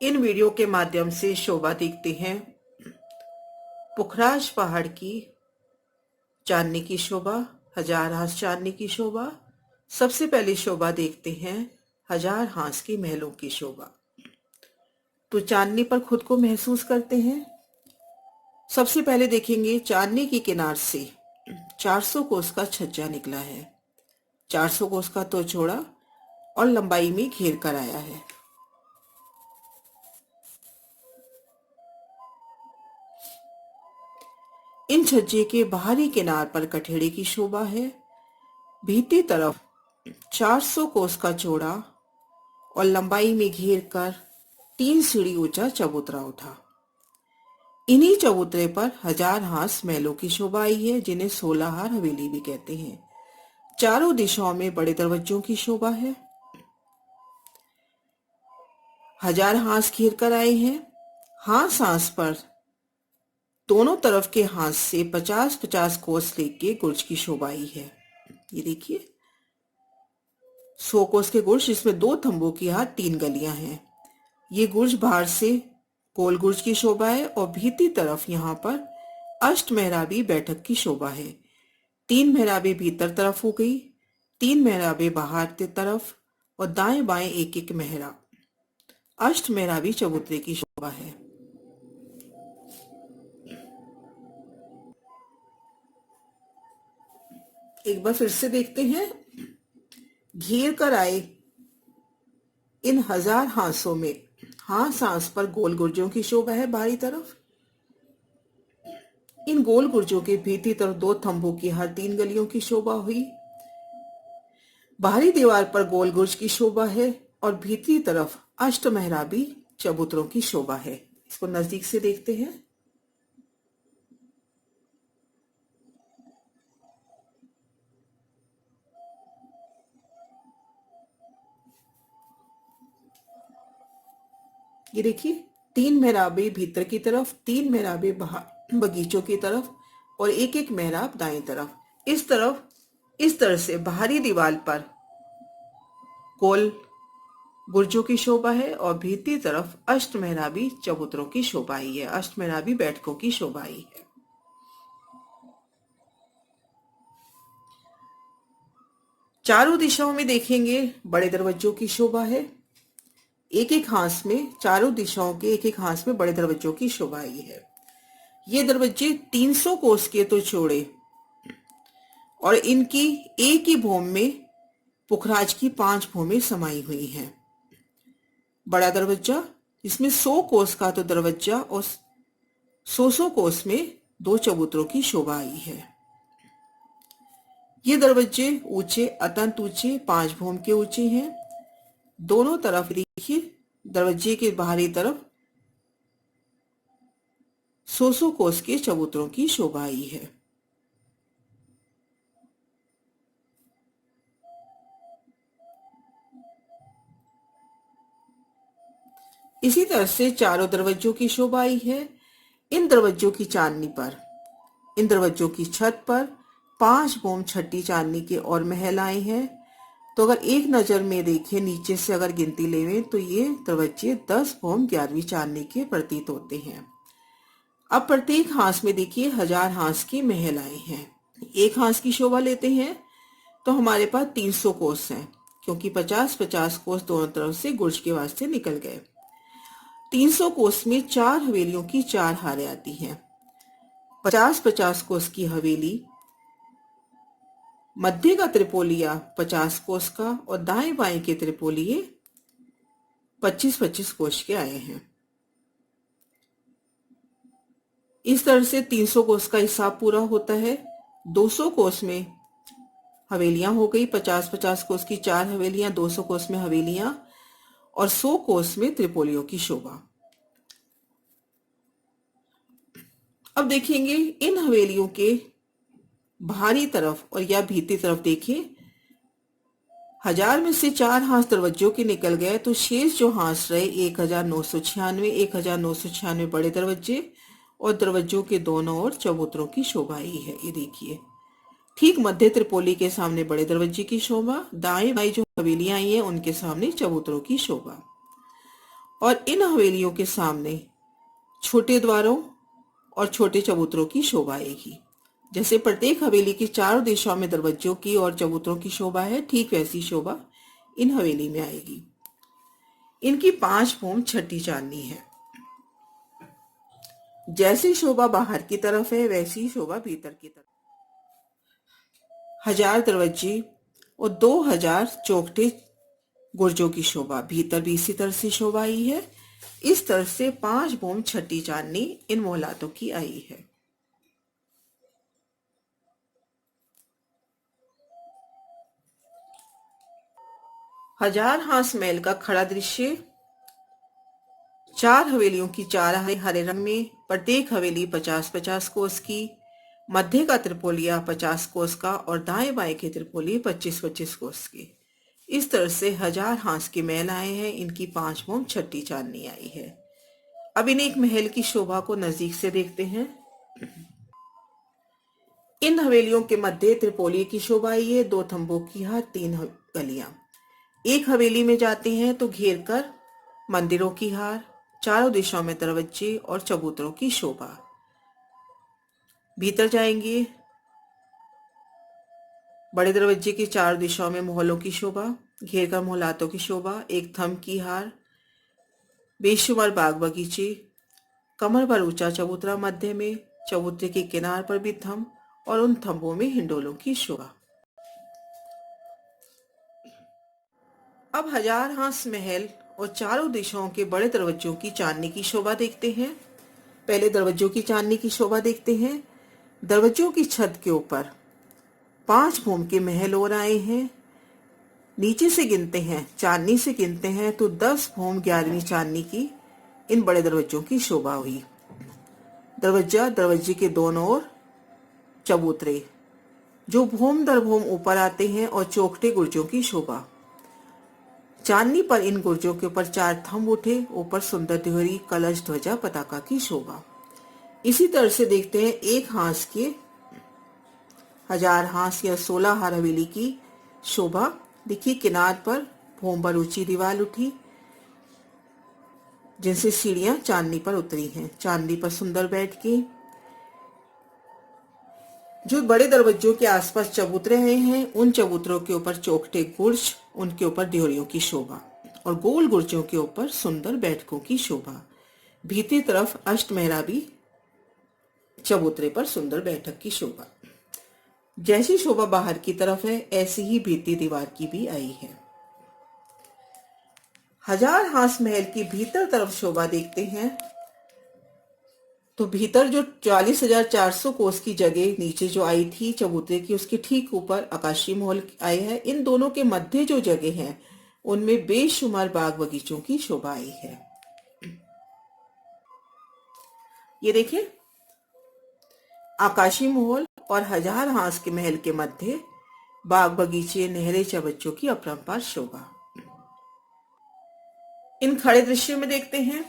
इन video के माध्यम से शोभा देखते हैं पुखराज पहाड़ की चांदनी की शोभा, हजार हांस चांदनी की शोभा। सबसे पहले शोभा देखते हैं हजार हांस के महलों की शोभा। तो चांदनी पर खुद को महसूस करते हैं। सबसे पहले देखेंगे चांदनी की किनार से 400 कोस का छज्जा निकला है। 400 कोस का तो चौड़ा और लंबाई में घेर कर आया है। इन छज्जे के बाहरी किनार पर कठेड़े की शोभा है। भीतरी तरफ 400 कोस का चौड़ा और लंबाई में घेर कर 3 सीढ़ी ऊंचा चबूतरा उठा। इन्हीं चबूतरे पर हजार हांस महलों की शोभा आई है, जिन्हें 16 हार हवेली भी कहते हैं। चारों दिशाओं में बड़े दरवाजों की शोभा है। हजार हांस घेर कर आए हैं। हांस हांस पर दोनों तरफ के हांस से 50-50 कोस लेके गुर्ज की शोभा आई है। ये देखिए 100 कोस के गुर्ज, इसमें 2 थंबों की हाथ 3 गलियां हैं। ये गुर्ज बाहर से गोल गुर्ज की शोभा है और भीतरी तरफ यहाँ पर अष्ट मेहराबी बैठक की शोभा है। 3 मेहराबे भीतर तरफ हो गई, 3 मेहराबे बाहर की तरफ और दाएं बाएं एक एक मेहराब। अष्ट मेहराबी चबूतरे की शोभा है। एक बार फिर से देखते हैं। घेर कर आए इन हजार हांसों में हांस हांस पर गोल गुर्जों की शोभा है। बाहरी तरफ इन गोल गुर्जों के भीतरी तरफ 2 थंबों की हर 3 गलियों की शोभा हुई। बाहरी दीवार पर गोल गुर्ज की शोभा है और भीतरी तरफ अष्ट मेहराबी चबूतरों की शोभा है। इसको नजदीक से देखते हैं। ये देखिए 3 मेहराबे भीतर की तरफ, 3 मेहराबे बाहर बगीचों की तरफ और एक एक मेहराब दाएं तरफ। इस तरह से बाहरी दीवार पर गोल गुर्जों की शोभा है और भीतरी तरफ अष्ट मेहराबी चबूतरों की शोभा आई है। अष्ट मेहराबी बैठकों की शोभा आई है। चारों दिशाओं में देखेंगे बड़े दरवाजों की शोभा है। एक एक हांस में, चारों दिशाओं के एक एक हांस में बड़े दरवाजों की शोभा आई है। ये दरवाजे 300 कोस के तो चौड़े और इनकी एक ही भूमि में पुखराज की 5 भूमि समाई हुई हैं। बड़ा दरवाजा इसमें 100 कोस का तो दरवाजा और 100 कोस में 2 चबूतरों की शोभा आई है। ये दरवाजे ऊंचे, अत्यंत ऊंचे, 5 भूमि के ऊंचे हैं। दोनों तरफ देखिए दरवाजे के बाहरी तरफ 100 कोस के चबूतरों की शोभा आई है। इसी तरह से चारों दरवाजों की शोभा आई है। इन दरवाजों की चांदनी पर, इन दरवाजों की छत पर 5 भूम छठी चांदनी के और महल आए हैं। तो अगर एक नजर में देखें, नीचे से अगर गिनती लेवें तो ये दरवाजे 10 भूम 11वीं चांदनी के प्रतीत होते हैं। अब प्रत्येक हांस में देखिए हजार हांस के महल आए हैं। एक हांस की शोभा लेते हैं तो हमारे पास 300 कोस हैं, क्योंकि 50-50 कोस दोनों तरफ से गुर्ज के वास्ते निकल गए। 300 कोस में 4 हवेलियों की 4 हारें आती हैं। 50-50 कोस की हवेली, मध्य का त्रिपोलिया 50 कोस का और दाएं बाएं के त्रिपोलिये 25-25 कोस के आए हैं। इस तरह से 300 कोस का हिसाब पूरा होता है। 200 कोस में हवेलियां हो गई, 50-50 कोस की 4 हवेलियां, 200 कोस में हवेलियां और 100 कोस में त्रिपोलियों की शोभा। अब देखेंगे इन हवेलियों के बाहरी तरफ और या भीतरी तरफ देखिए, 1000 में से 4 हांस दरवाजों के निकल गए तो शेष जो हांस रहे 1996 बड़े दरवाजे और दरवाजों के दोनों ओर चबूतरों की शोभा आई है। ये देखिए ठीक मध्य त्रिपोली के सामने बड़े दरवाजे की शोभा, दाएं बाएं जो हवेलियां आई हैं उनके सामने चबूतरों की शोभा। और इन हवेलियों के सामने छोटे द्वारों और छोटे चबूतरों की शोभा आएगी। जैसे प्रत्येक हवेली की चारों दिशाओं में दरवाजों की और चबूतरों की शोभा है, ठीक वैसी शोभा इन हवेली में आएगी। इनकी 5 भूम छठी चांदनी है। जैसी शोभा बाहर की तरफ है वैसी शोभा भीतर की तरफ। 1000 दरवाजे और 2000 चौखटे गुर्जों की शोभा, भीतर भी इसी तरह से शोभा आई है। इस तरह से 5 भूम छठी चांदनी इन मोहलातों की आई है। हजार हांस महल का खड़ा दृश्य। 4 हवेलियों की चार हरे रंग में, प्रत्येक हवेली 50-50 कोस की, मध्य का त्रिपोलिया 50 कोस का और दाएं बाएं के त्रिपोलिये 25-25 कोस के। इस तरह से 1000 हांस के महल आए हैं। इनकी 5 भूम छठी चांदनी आई है। अब इन एक महल की शोभा को नजदीक से देखते हैं। इन हवेलियों के मध्य त्रिपोलिये की शोभा आई है। 2 थंबों की हार, 3 गलियां। एक हवेली में जाते हैं तो घेर कर मंदिरों की हार, चारों दिशाओं में दरवाजे और चबूतरों की शोभा। भीतर जाएंगे, बड़े दरवाजे की चार दिशाओं में मोहल्लों की शोभा, घेर कर मोहल्लातों की शोभा, एक थंब की हार, बेशुमार बाग बगीचे, कमर भर ऊंचा चबूतरा मध्य में, चबूतरे के किनार पर भी थंब और उन थंबों में हिंडोलों की शोभा। अब 1000 हांस महल और चारों दिशाओं के बड़े दरवाजों की चांदनी की शोभा देखते हैं। पहले दरवाजों की चांदनी की शोभा देखते हैं। दरवाजों की छत के ऊपर 5 भूम के महल और आए हैं। नीचे से गिनते हैं, चांदनी से गिनते हैं तो 10 भूम 11वीं चांदनी की इन बड़े दरवाजों की शोभा हुई। दरवाजा, दरवाजे के दोनों ओर चबूतरे जो भूम दर भूम ऊपर आते हैं और चौखटे गुर्जों की शोभा। चांदनी पर इन गुर्जों के ऊपर 4 थंब उठे, ऊपर सुंदर देहरी कलश ध्वजा पताका की शोभा। इसी तरह से देखते हैं एक हांस के 1000 हांस या 16 हार हवेली की शोभा। देखिए किनार पर भूम पर ऊंची दीवार उठी जिनसे सीढ़ियां चांदनी पर उतरी हैं। चांदनी पर सुंदर बैठ के जो बड़े दरवाजों के आसपास चबूतरे हैं उन चबूतरों के ऊपर चौखटे गुर्ज, उनके ऊपर देहरियों की शोभा और गोल गुर्जों के ऊपर सुंदर बैठकों की शोभा। भीतरी तरफ अष्टमेहराबी चबूतरे पर सुंदर बैठक की शोभा। जैसी शोभा बाहर की तरफ है ऐसी ही भीतरी दीवार की भी आई है। 1000 हांस महल की भीतर तरफ शोभा देखते हैं तो भीतर जो 44,400 कोस की जगह नीचे जो आई थी चबूतरे की, उसके ठीक ऊपर आकाशीय महल आए हैं। इन दोनों के मध्य जो जगह है उनमें बेशुमार बाग बगीचों की शोभा आई है। ये देखिए आकाशीय महल और 1000 हांस के महल के मध्य बाग बगीचे, नहरें, चबच्चों की अपरंपार शोभा। इन खड़े दृश्यों में देखते हैं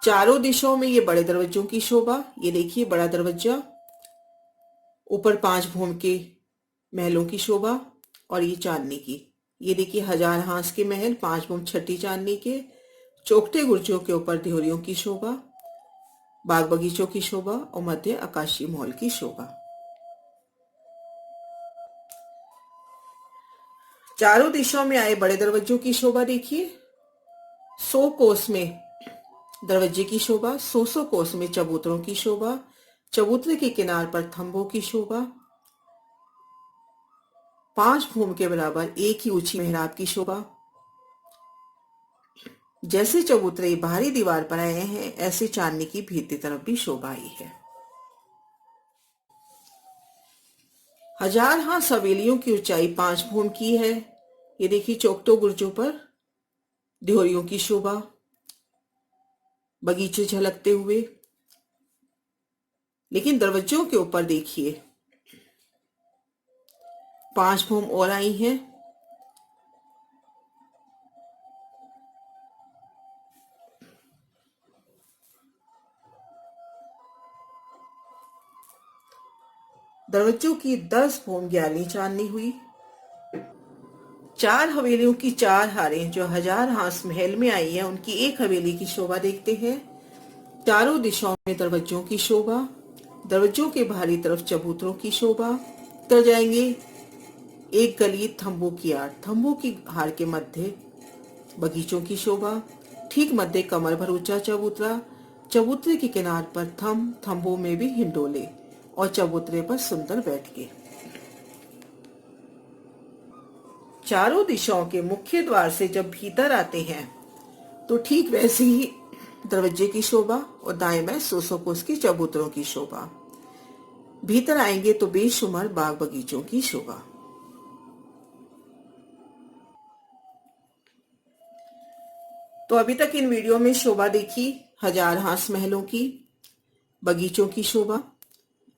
चारों दिशाओं में ये बड़े दरवाजों की शोभा। ये देखिए बड़ा दरवाजा, ऊपर 5 भूम के महलों की शोभा और ये चांदनी की। ये देखिए 1000 हांस के महल, 5 भूम छठी चांदनी के, चौखटे गुर्जों के ऊपर देहरियों की शोभा, बाग बगीचों की शोभा और मध्य आकाशीय महल की शोभा। चारों दिशाओं में आए बड़े दरवाजों की शोभा देखिए। 100 कोस में दरवाजे की शोभा, 100 कोस में चबूतरों की शोभा, चबूतरे के किनार पर थंबों की शोभा, 5 भूम के बराबर एक ही ऊंची मेहराब की शोभा। जैसे चबूतरे बाहरी दीवार पर आए हैं ऐसे चांदनी की भीतरी तरफ भी शोभा आई है। 1000 हांस हवेलियों की ऊंचाई 5 भूम की है। ये देखिए चौखटों गुर्जों पर देहरियों की शोभा, बगीचे झलकते हुए। लेकिन दरवाजों के ऊपर देखिए 5 भूम और आई हैं। दरवाजों की 10 भूम 11वीं चांदनी हुई। 4 हवेलियों की 4 हारें जो हजार हांस महल में आई है, उनकी एक हवेली की शोभा देखते हैं। चारों दिशाओं में दरवाजों की शोभा, दरवाजों के बाहरी तरफ चबूतरों की शोभा। तर जाएंगे एक गली थंबों की आड़, थंबों की हार के मध्य बगीचों की शोभा। ठीक मध्य कमर भर ऊंचा चबूतरा, चबूतरे के किनार पर थंबों में भी हिंडोले और चबूतरे पर सुंदर बैठके। चारों दिशाओं के मुख्य द्वार से जब भीतर आते हैं तो ठीक वैसे ही दरवाजे की शोभा और दाएं बाएं 100 कोस की चबूतरों की शोभा। भीतर आएंगे तो बेशुमार बाग बगीचों की शोभा। तो अभी तक इन वीडियो में शोभा देखी हजार हांस महलों की, बगीचों की शोभा।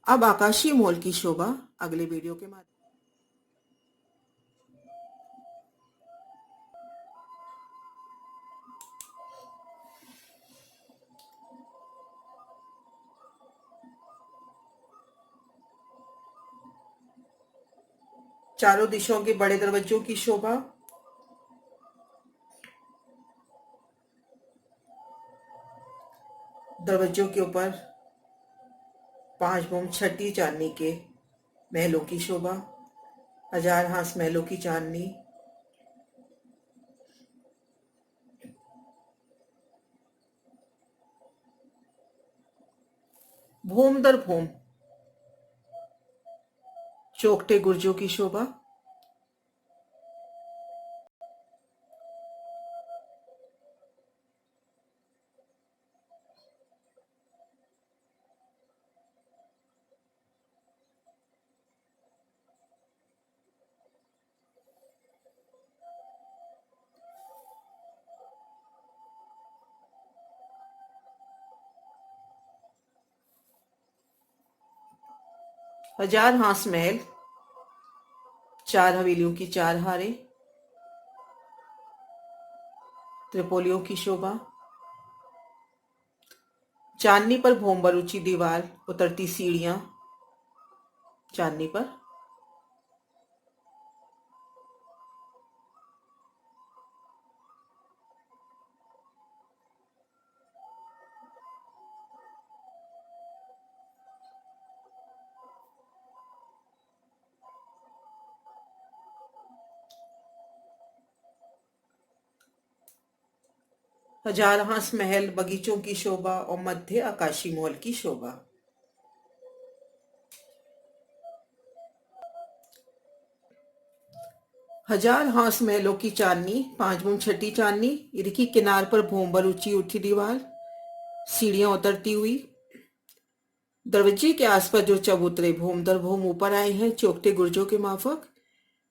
अब आकाशीय महल की शोभा अगले वीडियो के माध्यम। चारों दिशाओं के बड़े दरवाजों की शोभा, दरवाजों के ऊपर 5 बोम छठी चांदनी के महलों की शोभा, हजार हांस महलों की चांदनी। भूम दर भूम चौखटे गुर्जों की शोभा। हजार हांस महल, 4 हवेलियों की 4 हारें, त्रिपोलियों की शोभा। चांदनी पर भोंबर ऊंची दीवार, उतरती सीढ़ियां चांदनी पर। हजार हांस महल, बगीचों की शोभा और मध्य आकाशी महल की शोभा। हजार हांस महलों की चांदनी, 5 बोम छठी चांदनी। इनकी किनार पर भोंबर ऊंची उठी दीवार, सीढ़ियां उतरती हुई। दरवाजे के आसपास जो चबूतरे भूम दर भूम ऊपर आए हैं चौखटे गुर्जों के माफक,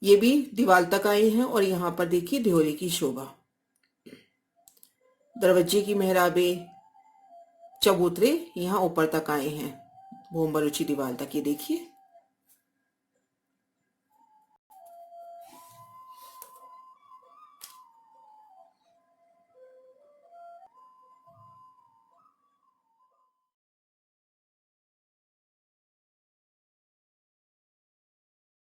ये भी दीवार तक आए हैं। और यहाँ पर देखिए ध्योरी की शोभा, दरवाजे की मेहराबे, चबूतरे यहाँ ऊपर तक आए हैं भूम ऊंची दीवार तक, ये देखिए।